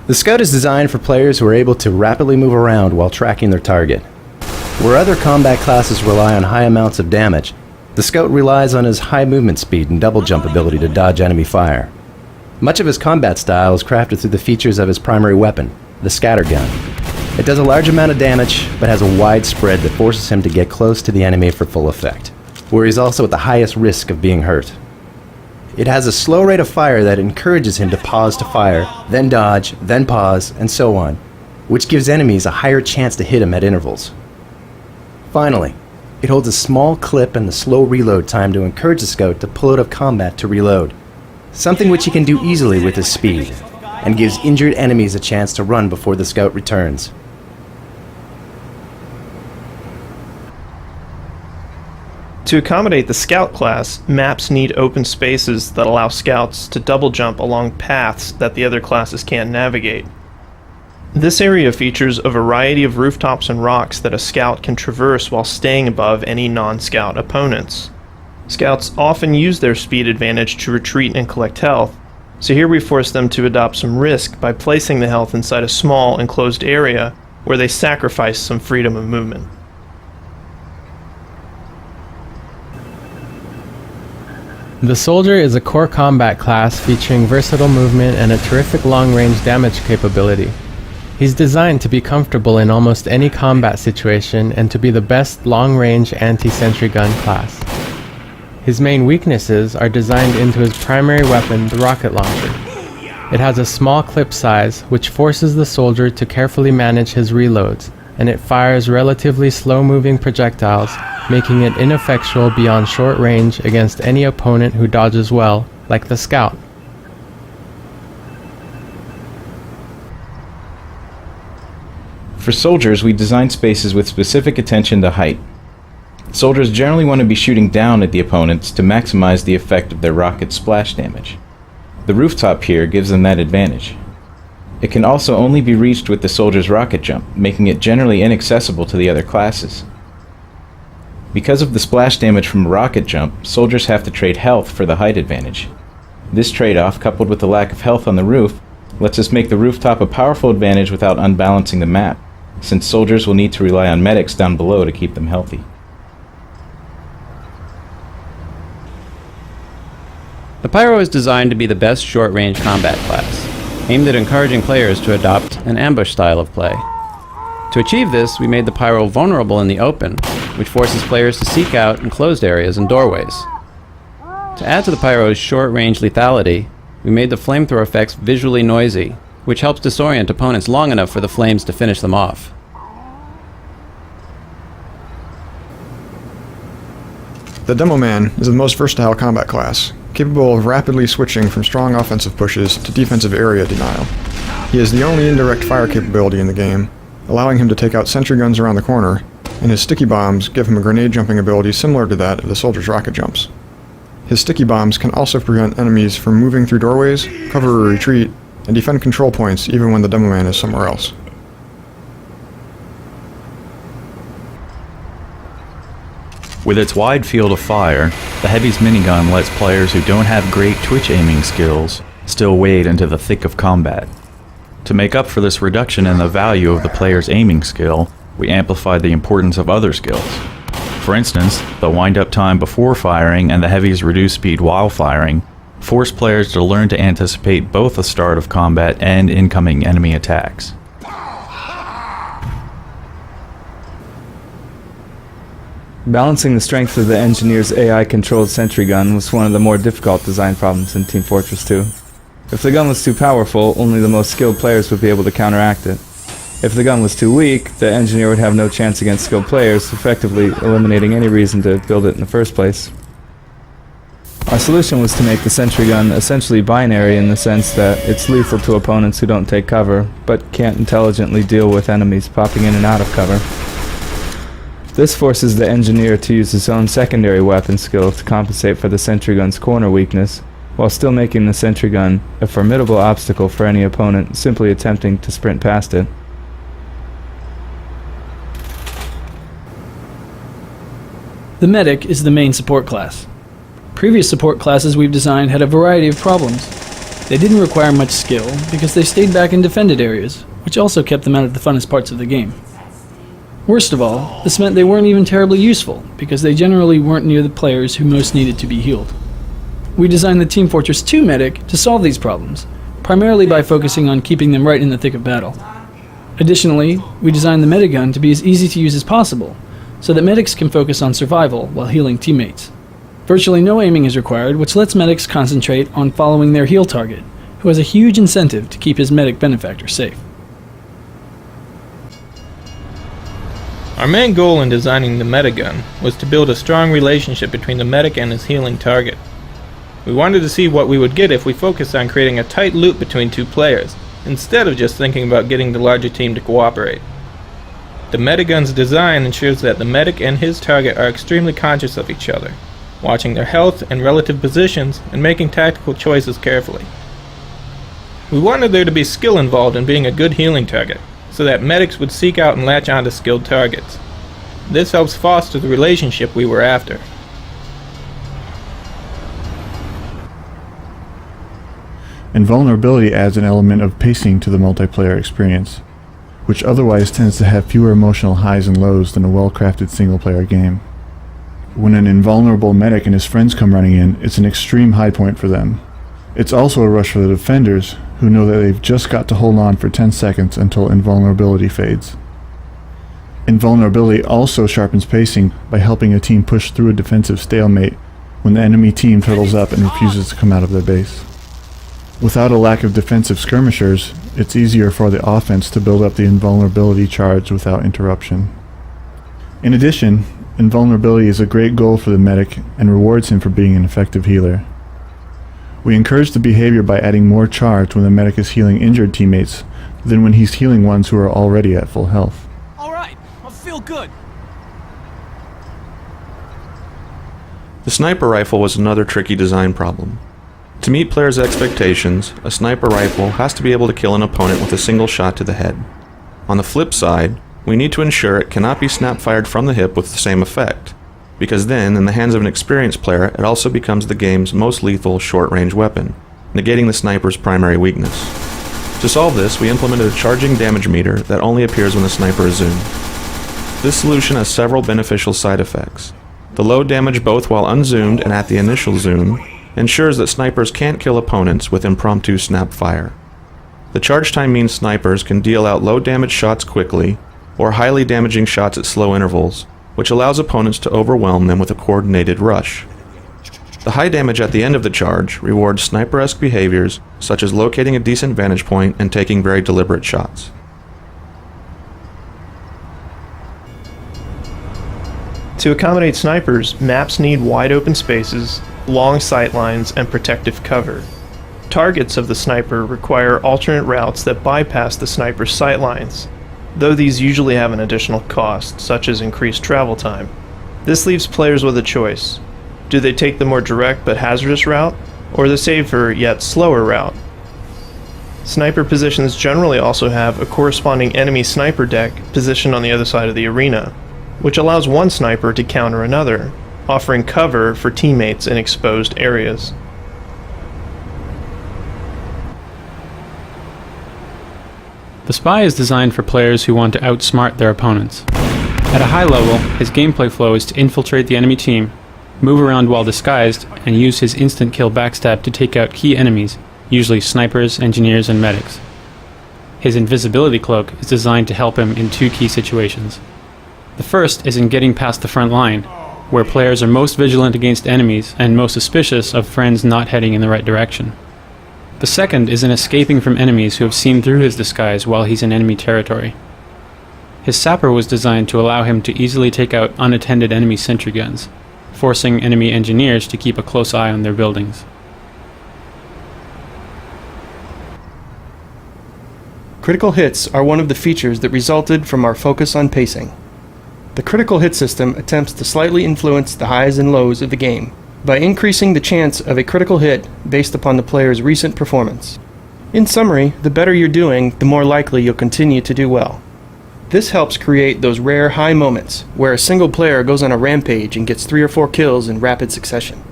The Scout is designed for players who are able to rapidly move around while tracking their target. Where other combat classes rely on high amounts of damage, the Scout relies on his high movement speed and double jump ability to dodge enemy fire. Much of his combat style is crafted through the features of his primary weapon, the scatter gun. It does a large amount of damage, but has a wide spread that forces him to get close to the enemy for full effect, where he's also at the highest risk of being hurt. It has a slow rate of fire that encourages him to pause to fire, then dodge, then pause, and so on, which gives enemies a higher chance to hit him at intervals. Finally, it holds a small clip and the slow reload time to encourage the Scout to pull out of combat to reload, something which he can do easily with his speed, and gives injured enemies a chance to run before the Scout returns. To accommodate the Scout class, maps need open spaces that allow Scouts to double jump along paths that the other classes can't navigate. This area features a variety of rooftops and rocks that a Scout can traverse while staying above any non-Scout opponents. Scouts often use their speed advantage to retreat and collect health, so here we force them to adopt some risk by placing the health inside a small enclosed area where they sacrifice some freedom of movement. The Soldier is a core combat class featuring versatile movement and a terrific long-range damage capability. He's designed to be comfortable in almost any combat situation and to be the best long-range anti-sentry gun class. His main weaknesses are designed into his primary weapon, the rocket launcher. It has a small clip size, which forces the soldier to carefully manage his reloads, and it fires relatively slow-moving projectiles, making it ineffectual beyond short range against any opponent who dodges well, like the Scout. For soldiers, we design spaces with specific attention to height. Soldiers generally want to be shooting down at the opponents to maximize the effect of their rocket splash damage. The rooftop here gives them that advantage. It can also only be reached with the soldier's rocket jump, making it generally inaccessible to the other classes. Because of the splash damage from a rocket jump, soldiers have to trade health for the height advantage. This trade-off, coupled with the lack of health on the roof, lets us make the rooftop a powerful advantage without unbalancing the map, since soldiers will need to rely on medics down below to keep them healthy. The Pyro is designed to be the best short-range combat class, aimed at encouraging players to adopt an ambush style of play. To achieve this, we made the Pyro vulnerable in the open, which forces players to seek out enclosed areas and doorways. To add to the Pyro's short-range lethality, we made the flamethrower effects visually noisy, which helps disorient opponents long enough for the flames to finish them off. The Demoman is the most versatile combat class, capable of rapidly switching from strong offensive pushes to defensive area denial. He is the only indirect fire capability in the game, allowing him to take out sentry guns around the corner, and his sticky bombs give him a grenade jumping ability similar to that of the soldier's rocket jumps. His sticky bombs can also prevent enemies from moving through doorways, cover a retreat, and defend control points even when the Demoman is somewhere else. With its wide field of fire, the Heavy's minigun lets players who don't have great twitch aiming skills still wade into the thick of combat. To make up for this reduction in the value of the player's aiming skill, we amplified the importance of other skills. For instance, the wind-up time before firing and the Heavy's reduced speed while firing force players to learn to anticipate both the start of combat and incoming enemy attacks. Balancing the strength of the engineer's AI-controlled sentry gun was one of the more difficult design problems in Team Fortress 2. If the gun was too powerful, only the most skilled players would be able to counteract it. If the gun was too weak, the engineer would have no chance against skilled players, effectively eliminating any reason to build it in the first place. Our solution was to make the sentry gun essentially binary in the sense that it's lethal to opponents who don't take cover, but can't intelligently deal with enemies popping in and out of cover. This forces the engineer to use his own secondary weapon skill to compensate for the sentry gun's corner weakness, while still making the sentry gun a formidable obstacle for any opponent simply attempting to sprint past it. The Medic is the main support class. Previous support classes we've designed had a variety of problems. They didn't require much skill because they stayed back in defended areas, which also kept them out of the funnest parts of the game. Worst of all, this meant they weren't even terribly useful because they generally weren't near the players who most needed to be healed. We designed the Team Fortress 2 medic to solve these problems, primarily by focusing on keeping them right in the thick of battle. Additionally, we designed the medigun to be as easy to use as possible, so that medics can focus on survival while healing teammates. Virtually no aiming is required, which lets medics concentrate on following their heal target, who has a huge incentive to keep his medic benefactor safe. Our main goal in designing the medigun was to build a strong relationship between the medic and his healing target. We wanted to see what we would get if we focused on creating a tight loop between two players, instead of just thinking about getting the larger team to cooperate. The medigun's design ensures that the medic and his target are extremely conscious of each other, watching their health and relative positions and making tactical choices carefully. We wanted there to be skill involved in being a good healing target, so that medics would seek out and latch onto skilled targets. This helps foster the relationship we were after. Invulnerability adds an element of pacing to the multiplayer experience, which otherwise tends to have fewer emotional highs and lows than a well-crafted single-player game. When an invulnerable medic and his friends come running in, it's an extreme high point for them. It's also a rush for the defenders, who know that they've just got to hold on for 10 seconds until invulnerability fades. Invulnerability also sharpens pacing by helping a team push through a defensive stalemate when the enemy team turtles up and refuses to come out of their base. Without a lack of defensive skirmishers, it's easier for the offense to build up the invulnerability charge without interruption. In addition, invulnerability is a great goal for the medic and rewards him for being an effective healer. We encourage the behavior by adding more charge when the medic is healing injured teammates than when he's healing ones who are already at full health. Alright, I feel good. The sniper rifle was another tricky design problem. To meet players' expectations, a sniper rifle has to be able to kill an opponent with a single shot to the head. On the flip side, we need to ensure it cannot be snap-fired from the hip with the same effect, because then, in the hands of an experienced player, it also becomes the game's most lethal short-range weapon, negating the sniper's primary weakness. To solve this, we implemented a charging damage meter that only appears when the sniper is zoomed. This solution has several beneficial side effects. The low damage both while unzoomed and at the initial zoom ensures that snipers can't kill opponents with impromptu snap fire. The charge time means snipers can deal out low damage shots quickly, or highly damaging shots at slow intervals, which allows opponents to overwhelm them with a coordinated rush. The high damage at the end of the charge rewards sniper-esque behaviors such as locating a decent vantage point and taking very deliberate shots. To accommodate snipers, maps need wide open spaces, long sight lines, and protective cover. Targets of the sniper require alternate routes that bypass the sniper's sight lines, though these usually have an additional cost, such as increased travel time. This leaves players with a choice. Do they take the more direct but hazardous route, or the safer yet slower route? Sniper positions generally also have a corresponding enemy sniper deck positioned on the other side of the arena, which allows one sniper to counter another, offering cover for teammates in exposed areas. The Spy is designed for players who want to outsmart their opponents. At a high level, his gameplay flow is to infiltrate the enemy team, move around while disguised, and use his instant kill backstab to take out key enemies, usually snipers, engineers, and medics. His invisibility cloak is designed to help him in two key situations. The first is in getting past the front line, where players are most vigilant against enemies and most suspicious of friends not heading in the right direction. The second is in escaping from enemies who have seen through his disguise while he's in enemy territory. His sapper was designed to allow him to easily take out unattended enemy sentry guns, forcing enemy engineers to keep a close eye on their buildings. Critical hits are one of the features that resulted from our focus on pacing. The critical hit system attempts to slightly influence the highs and lows of the game by increasing the chance of a critical hit based upon the player's recent performance. In summary, the better you're doing, the more likely you'll continue to do well. This helps create those rare high moments where a single player goes on a rampage and gets 3 or 4 kills in rapid succession.